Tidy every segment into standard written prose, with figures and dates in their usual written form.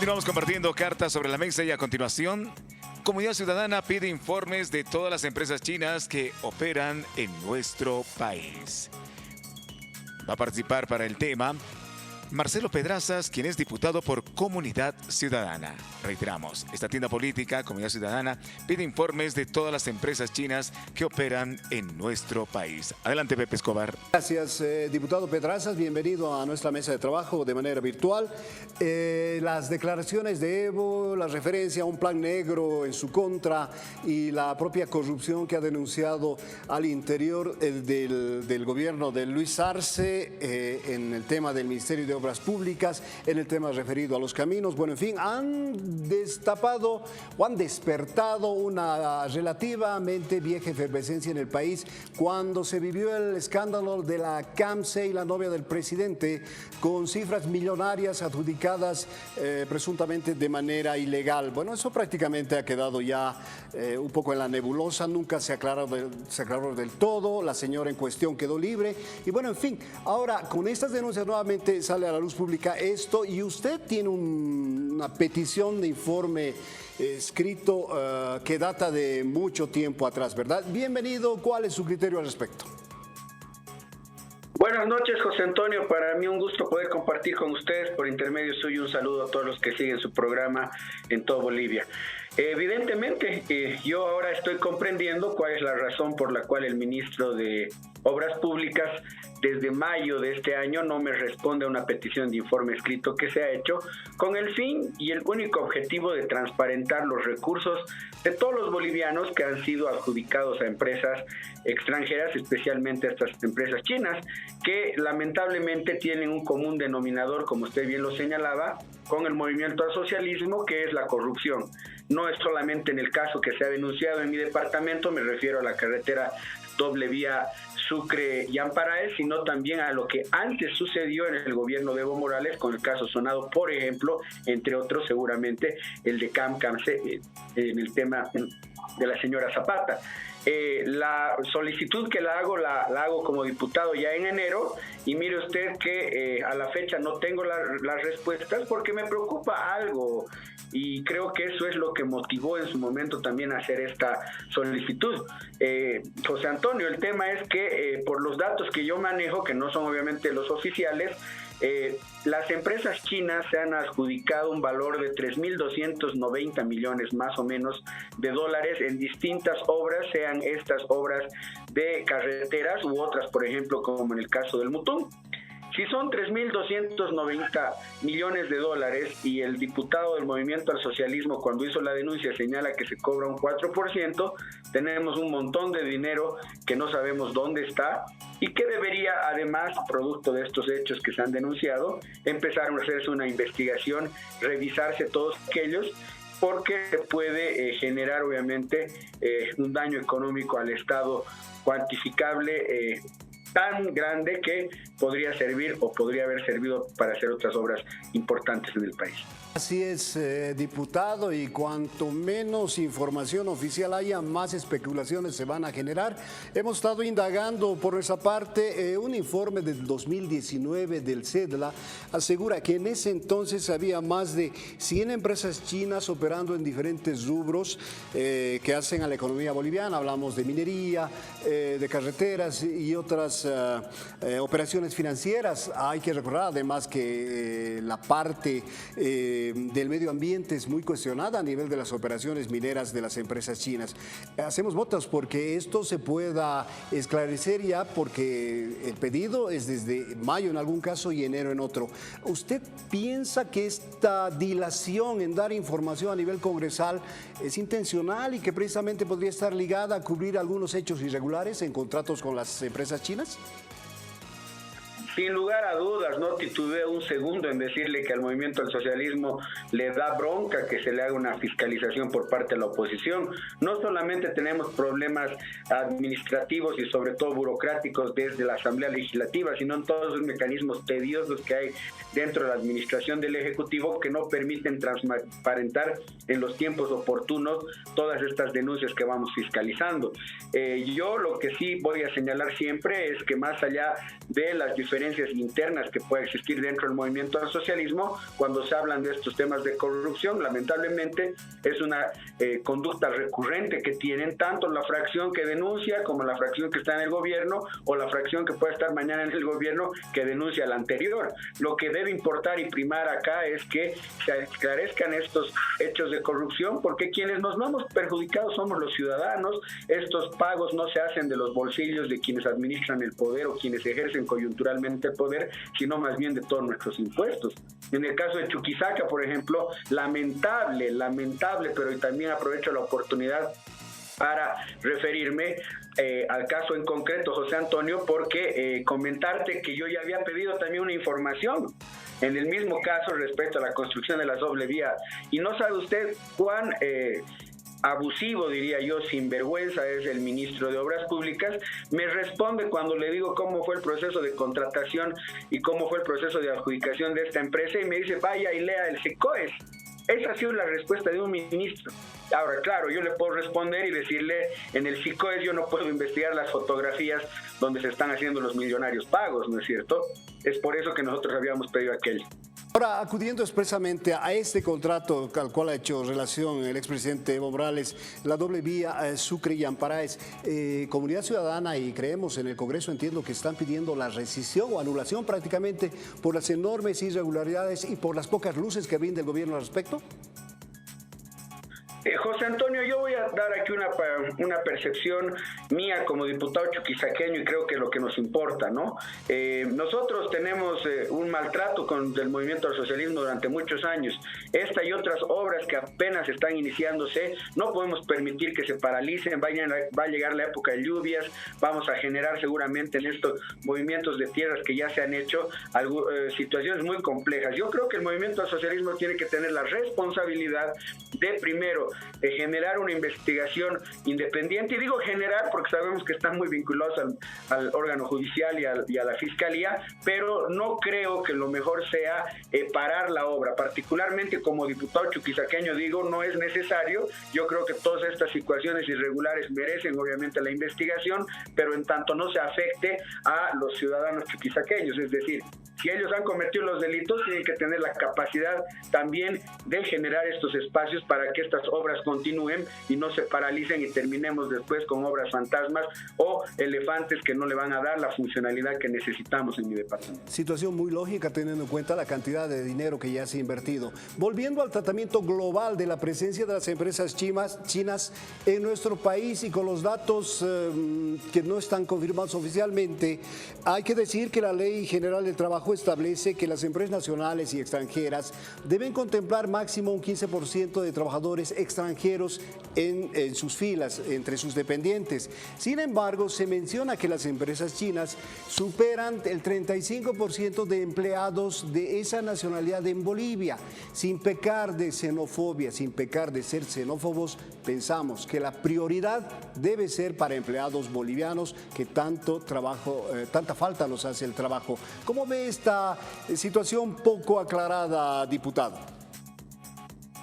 Continuamos compartiendo cartas sobre la mesa y a continuación, Comunidad Ciudadana pide informes de todas las empresas chinas que operan en nuestro país. Va a participar para el tema Marcelo Pedrazas, quien es diputado por Comunidad Ciudadana. Reiteramos, esta tienda política, Comunidad Ciudadana, pide informes de todas las empresas chinas que operan en nuestro país. Adelante, Pepe Escobar. Gracias, diputado Pedrazas. Bienvenido a nuestra mesa de trabajo de manera virtual. Las declaraciones de Evo, la referencia a un plan negro en su contra y la propia corrupción que ha denunciado al interior del gobierno de Luis Arce en el tema del Ministerio de Obras Públicas, en el tema referido a los caminos. Bueno, en fin, han destapado o han despertado una relativamente vieja efervescencia en el país cuando se vivió el escándalo de la CAMSE y la novia del presidente con cifras millonarias adjudicadas presuntamente de manera ilegal. Bueno, eso prácticamente ha quedado ya un poco en la nebulosa, nunca se aclaró del todo, la señora en cuestión quedó libre y bueno, en fin, ahora con estas denuncias nuevamente sale a la luz pública esto y usted tiene una petición de informe escrito que data de mucho tiempo atrás, ¿verdad? Bienvenido, ¿cuál es su criterio al respecto? Buenas noches, José Antonio. Para mí un gusto poder compartir con ustedes por intermedio suyo. Un saludo a todos los que siguen su programa en todo Bolivia. Evidentemente, yo ahora estoy comprendiendo cuál es la razón por la cual el ministro de Obras Públicas desde mayo de este año no me responde a una petición de informe escrito que se ha hecho con el fin y el único objetivo de transparentar los recursos de todos los bolivianos que han sido adjudicados a empresas extranjeras, especialmente a estas empresas chinas, que lamentablemente tienen un común denominador, como usted bien lo señalaba, con el movimiento al socialismo, que es la corrupción. No es solamente en el caso que se ha denunciado en mi departamento, me refiero a la carretera doble vía Sucre y Amparaes, sino también a lo que antes sucedió en el gobierno de Evo Morales con el caso sonado, por ejemplo, entre otros seguramente el de CAMSE en el tema de la señora Zapata. La solicitud que la hago como diputado ya en enero y mire usted que a la fecha no tengo las respuestas porque me preocupa algo y creo que eso es lo que motivó en su momento también a hacer esta solicitud. José Antonio, el tema es que por los datos que yo manejo, que no son obviamente los oficiales, las empresas chinas se han adjudicado un valor de 3.290 millones más o menos de dólares en distintas obras, sean estas obras de carreteras u otras, por ejemplo, como en el caso del Mutún. Si son 3.290 millones de dólares y el diputado del Movimiento al Socialismo cuando hizo la denuncia señala que se cobra un 4%, tenemos un montón de dinero que no sabemos dónde está y que debería, además, producto de estos hechos que se han denunciado, empezar a hacerse una investigación, revisarse todos aquellos, porque se puede generar, obviamente, un daño económico al Estado cuantificable tan grande que podría servir o podría haber servido para hacer otras obras importantes en el país. Así es, diputado, y cuanto menos información oficial haya, más especulaciones se van a generar. Hemos estado indagando por nuestra parte, un informe del 2019 del CEDLA asegura que en ese entonces había más de 100 empresas chinas operando en diferentes rubros que hacen a la economía boliviana. Hablamos de minería, de carreteras y otras operaciones financieras. Hay que recordar además que la parte del medio ambiente es muy cuestionada a nivel de las operaciones mineras de las empresas chinas. Hacemos votos porque esto se pueda esclarecer ya, porque el pedido es desde mayo en algún caso y enero en otro. ¿Usted piensa que esta dilación en dar información a nivel congresal es intencional y que precisamente podría estar ligada a cubrir algunos hechos irregulares en contratos con las empresas chinas? Sin lugar a dudas, no titubeo un segundo en decirle que al movimiento del socialismo le da bronca que se le haga una fiscalización por parte de la oposición. No solamente tenemos problemas administrativos y sobre todo burocráticos desde la Asamblea Legislativa, sino en todos los mecanismos tediosos que hay dentro de la administración del Ejecutivo que no permiten transparentar en los tiempos oportunos todas estas denuncias que vamos fiscalizando. Yo lo que sí voy a señalar siempre es que más allá de las diferencias diferencias internas que puede existir dentro del movimiento al socialismo cuando se hablan de estos temas de corrupción. Lamentablemente es una conducta recurrente que tienen tanto la fracción que denuncia como la fracción que está en el gobierno o la fracción que puede estar mañana en el gobierno que denuncia la anterior. Lo que debe importar y primar acá es que se esclarezcan estos hechos de corrupción, porque quienes nos vamos perjudicados somos los ciudadanos. Estos pagos no se hacen de los bolsillos de quienes administran el poder o quienes ejercen coyunturalmente el poder, sino más bien de todos nuestros impuestos. En el caso de Chuquisaca, por ejemplo, lamentable, pero también aprovecho la oportunidad para referirme al caso en concreto, José Antonio, porque comentarte que yo ya había pedido también una información en el mismo caso respecto a la construcción de la doble vía, y no sabe usted cuán abusivo, diría yo, sinvergüenza es el ministro de Obras Públicas. Me responde cuando le digo cómo fue el proceso de contratación y cómo fue el proceso de adjudicación de esta empresa, y me dice, vaya y lea el SICOES. Esa ha sido la respuesta de un ministro. Ahora, claro, yo le puedo responder y decirle, en el SICOES yo no puedo investigar las fotografías donde se están haciendo los millonarios pagos, ¿no es cierto? Es por eso que nosotros habíamos pedido aquello. Ahora, acudiendo expresamente a este contrato al cual ha hecho relación el expresidente Evo Morales, la doble vía Sucre y Amparaes, Comunidad Ciudadana y creemos en el Congreso, entiendo que están pidiendo la rescisión o anulación prácticamente por las enormes irregularidades y por las pocas luces que brinda el gobierno al respecto. José Antonio, yo voy a dar aquí una percepción mía como diputado chuquisaqueño y creo que es lo que nos importa, ¿no? Nosotros tenemos un maltrato del movimiento al socialismo durante muchos años. Esta y otras obras que apenas están iniciándose, no podemos permitir que se paralicen. Va a llegar la época de lluvias, vamos a generar seguramente en estos movimientos de tierras que ya se han hecho situaciones muy complejas. Yo creo que el movimiento al socialismo tiene que tener la responsabilidad de, primero, generar una investigación independiente, y digo generar porque sabemos que están muy vinculados al órgano judicial y a la fiscalía, pero no creo que lo mejor sea parar la obra. Particularmente como diputado chuquisaqueño digo, no es necesario. Yo creo que todas estas situaciones irregulares merecen obviamente la investigación, pero en tanto no se afecte a los ciudadanos chuquisaqueños, es decir, si ellos han cometido los delitos, tienen que tener la capacidad también de generar estos espacios para que estas obras continúen y no se paralicen y terminemos después con obras fantasmas o elefantes que no le van a dar la funcionalidad que necesitamos en mi departamento. Situación muy lógica teniendo en cuenta la cantidad de dinero que ya se ha invertido. Volviendo al tratamiento global de la presencia de las empresas chinas en nuestro país y con los datos que no están confirmados oficialmente, hay que decir que la Ley General del Trabajo establece que las empresas nacionales y extranjeras deben contemplar máximo un 15% de trabajadores extranjeros en sus filas, entre sus dependientes. Sin embargo, se menciona que las empresas chinas superan el 35% de empleados de esa nacionalidad en Bolivia. Sin pecar de xenofobia, sin pecar de ser xenófobos, pensamos que la prioridad debe ser para empleados bolivianos que tanta falta nos hace el trabajo. ¿Cómo ve esta situación poco aclarada, diputado?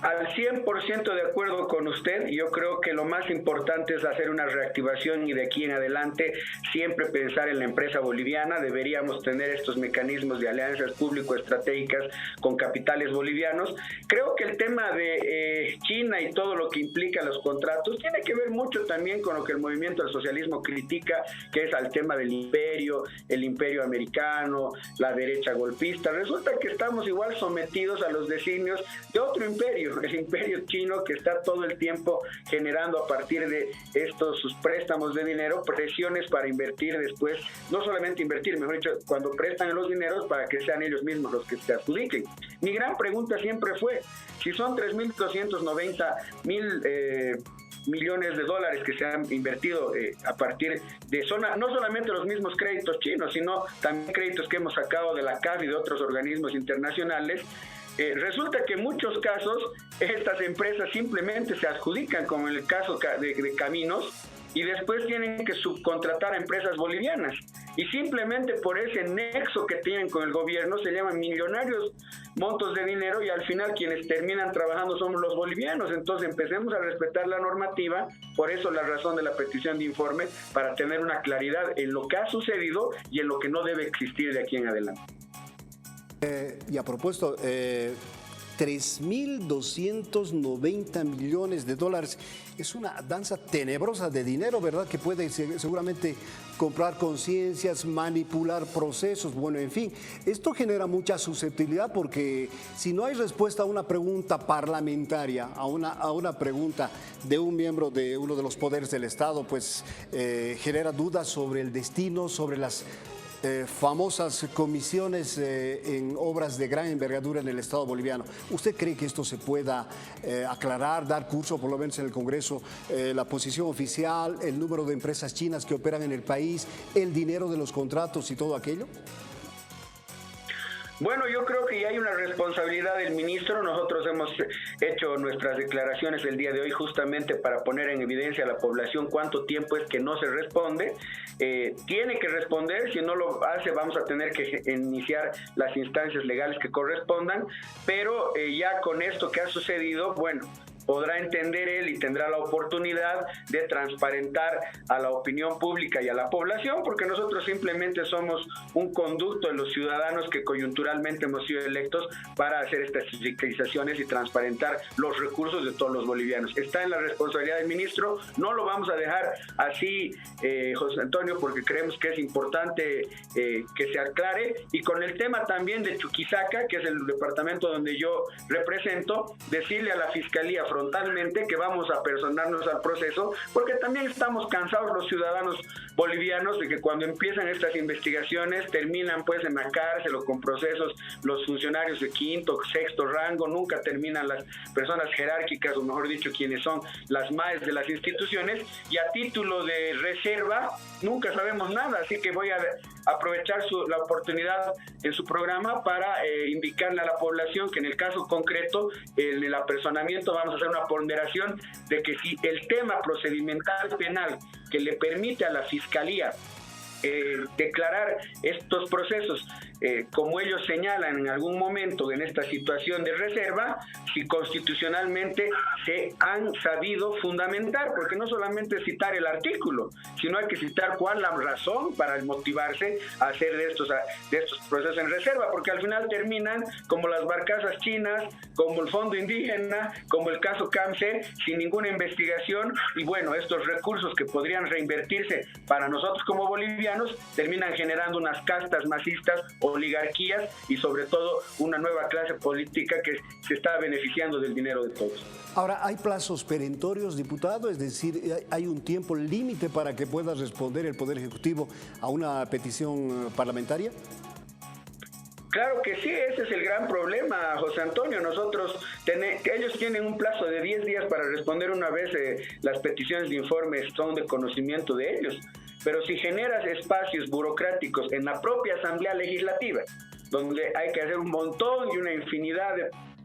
Al 100% de acuerdo con usted. Yo creo que lo más importante es hacer una reactivación y de aquí en adelante siempre pensar en la empresa boliviana. Deberíamos tener estos mecanismos de alianzas público-estratégicas con capitales bolivianos. Creo que el tema de China y todo lo que implica los contratos tiene que ver mucho también con lo que el movimiento del socialismo critica, que es al tema del imperio, el imperio americano, la derecha golpista. Resulta que estamos igual sometidos a los designios de otro imperio, el imperio chino, que está todo el tiempo generando a partir de sus préstamos de dinero presiones para invertir después, no solamente invertir, mejor dicho, cuando prestan los dineros para que sean ellos mismos los que se adjudiquen. Mi gran pregunta siempre fue, si son 3.290 millones de dólares que se han invertido a partir de no solamente los mismos créditos chinos, sino también créditos que hemos sacado de la CAF y de otros organismos internacionales, resulta que en muchos casos estas empresas simplemente se adjudican, como en el caso de Caminos, y después tienen que subcontratar a empresas bolivianas. y simplemente por ese nexo que tienen con el gobierno se llaman millonarios montos de dinero, y al final quienes terminan trabajando somos los bolivianos. Entonces empecemos a respetar la normativa, por eso la razón de la petición de informe, para tener una claridad en lo que ha sucedido y en lo que no debe existir de aquí en adelante. Y a propósito, 3.290 millones de dólares. Es una danza tenebrosa de dinero, ¿verdad? Que puede seguramente comprar conciencias, manipular procesos, bueno, en fin. Esto genera mucha susceptibilidad porque si no hay respuesta a una pregunta parlamentaria, a una pregunta de un miembro de uno de los poderes del Estado, pues genera dudas sobre el destino, sobre las famosas comisiones en obras de gran envergadura en el Estado boliviano. ¿Usted cree que esto se pueda aclarar, dar curso, por lo menos en el Congreso, la posición oficial, el número de empresas chinas que operan en el país, el dinero de los contratos y todo aquello? Bueno, yo creo que ya hay una responsabilidad del ministro. Nosotros hemos hecho nuestras declaraciones el día de hoy justamente para poner en evidencia a la población cuánto tiempo es que no se responde. Tiene que responder, si no lo hace vamos a tener que iniciar las instancias legales que correspondan, pero ya con esto que ha sucedido, bueno, podrá entender él y tendrá la oportunidad de transparentar a la opinión pública y a la población, porque nosotros simplemente somos un conducto de los ciudadanos que coyunturalmente hemos sido electos para hacer estas fiscalizaciones y transparentar los recursos de todos los bolivianos. Está en la responsabilidad del ministro, no lo vamos a dejar así, José Antonio, porque creemos que es importante que se aclare. Y con el tema también de Chuquisaca, que es el departamento donde yo represento, decirle a la Fiscalía frontalmente que vamos a personarnos al proceso, porque también estamos cansados los ciudadanos bolivianos de que cuando empiezan estas investigaciones terminan pues en la cárcel o con procesos los funcionarios de quinto, sexto rango, nunca terminan las personas jerárquicas, o mejor dicho, quienes son las MAES de las instituciones, y a título de reserva nunca sabemos nada. Así que voy a aprovechar la oportunidad en su programa para indicarle a la población que en el caso concreto, en el apersonamiento, vamos a hacer una ponderación de que si el tema procedimental penal que le permite a la Fiscalía declarar estos procesos como ellos señalan en algún momento en esta situación de reserva, si constitucionalmente se han sabido fundamentar, porque no solamente citar el artículo, sino hay que citar cuál es la razón para motivarse a hacer de estos procesos en reserva, porque al final terminan como las barcazas chinas, como el fondo indígena, como el caso CAMSE, sin ninguna investigación, y bueno, estos recursos que podrían reinvertirse para nosotros como bolivianos terminan generando unas castas masistas, oligarquías y sobre todo una nueva clase política que se está beneficiando del dinero de todos. Ahora, ¿hay plazos perentorios, diputado? Es decir, ¿hay un tiempo límite para que pueda responder el Poder Ejecutivo a una petición parlamentaria? Claro que sí, ese es el gran problema, José Antonio. Ellos tienen un plazo de 10 días para responder una vez las peticiones de informes son de conocimiento de ellos. Pero si generas espacios burocráticos en la propia Asamblea Legislativa, donde hay que hacer un montón y una infinidad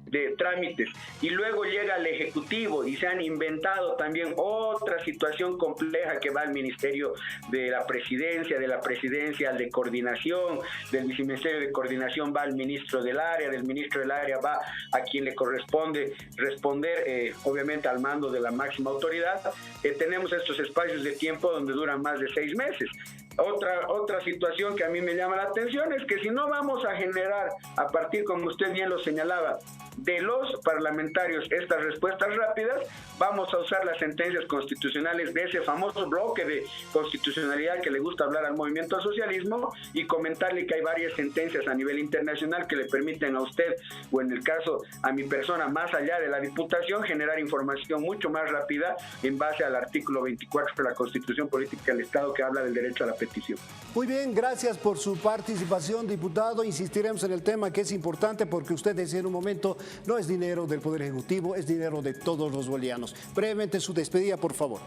de trámites, y luego llega al Ejecutivo y se han inventado también otra situación compleja que va al Ministerio de la Presidencia, al de Coordinación, del Viceministerio de Coordinación va al Ministro del Área, del Ministro del Área va a quien le corresponde responder, obviamente al mando de la máxima autoridad. Tenemos estos espacios de tiempo donde duran más de 6 meses. Otra situación que a mí me llama la atención es que si no vamos a generar, a partir, como usted bien lo señalaba, de los parlamentarios estas respuestas rápidas, vamos a usar las sentencias constitucionales de ese famoso bloque de constitucionalidad que le gusta hablar al movimiento al socialismo, y comentarle que hay varias sentencias a nivel internacional que le permiten a usted, o en el caso a mi persona, más allá de la diputación, generar información mucho más rápida en base al artículo 24 de la Constitución Política del Estado, que habla del derecho a la petición. Muy bien, gracias por su participación, diputado. Insistiremos en el tema, que es importante, porque usted decía en un momento, no es dinero del Poder Ejecutivo, es dinero de todos los bolivianos. Brevemente su despedida, por favor.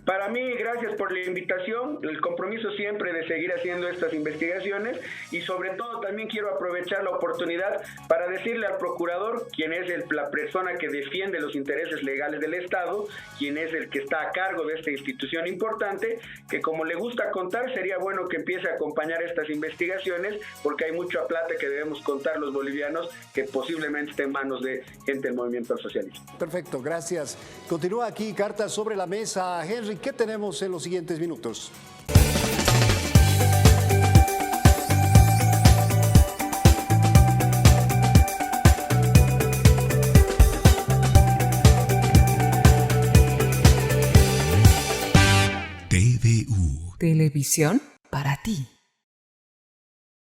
Para mí, gracias por la invitación, el compromiso siempre de seguir haciendo estas investigaciones y sobre todo también quiero aprovechar la oportunidad para decirle al procurador, quien es la persona que defiende los intereses legales del Estado, quien es el que está a cargo de esta institución importante, que como le gusta contar, sería bueno que empiece a acompañar estas investigaciones porque hay mucha plata que debemos contar los bolivianos que posiblemente esté en manos de gente del movimiento socialista. Perfecto, gracias. Continúa aquí Cartas sobre la Mesa. Henry, ¿qué tenemos en los siguientes minutos? TVU. Televisión para ti.